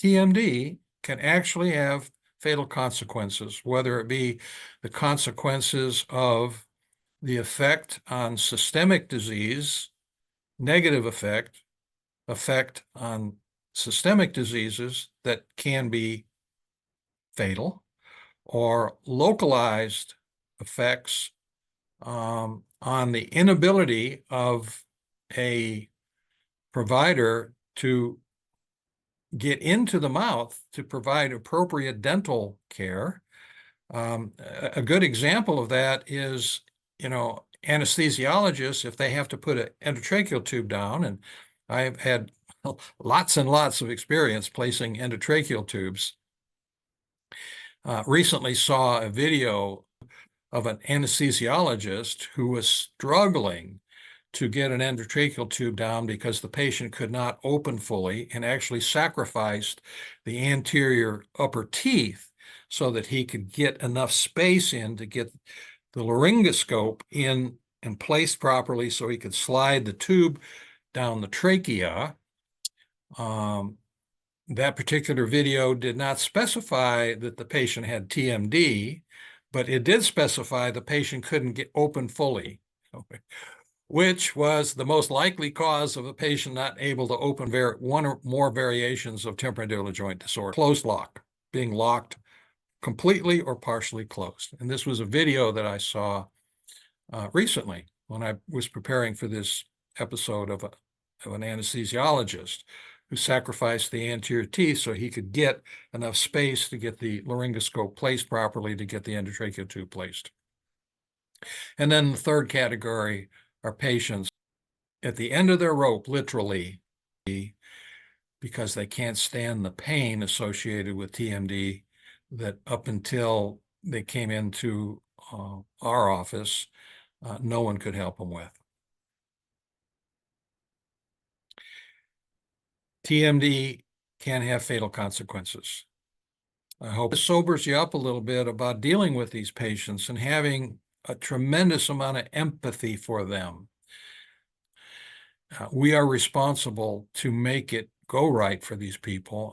TMD can actually have fatal consequences, whether it be the consequences of the effect on systemic disease, negative effect on systemic diseases that can be fatal, or localized effects on the inability of a provider to get into the mouth to provide appropriate dental care. A good example of that is, anesthesiologists, if they have to put an endotracheal tube down, and I've had lots and lots of experience placing endotracheal tubes. Recently saw a video of an anesthesiologist who was struggling to get an endotracheal tube down because the patient could not open fully, and actually sacrificed the anterior upper teeth so that he could get enough space in to get the laryngoscope in and placed properly so he could slide the tube down the trachea. That particular video did not specify that the patient had TMD, but it did specify the patient couldn't get open fully, which was the most likely cause of a patient not able to open one or more variations of temporomandibular joint disorder. Closed lock, being locked completely or partially closed. And this was a video that I saw recently when I was preparing for this episode of an anesthesiologist who sacrificed the anterior teeth so he could get enough space to get the laryngoscope placed properly to get the endotracheal tube placed. And then the third category are patients at the end of their rope, literally, because they can't stand the pain associated with TMD, that up until they came into our office, no one could help them with. TMD can have fatal consequences. I hope it sobers you up a little bit about dealing with these patients and having a tremendous amount of empathy for them. We are responsible to make it go right for these people.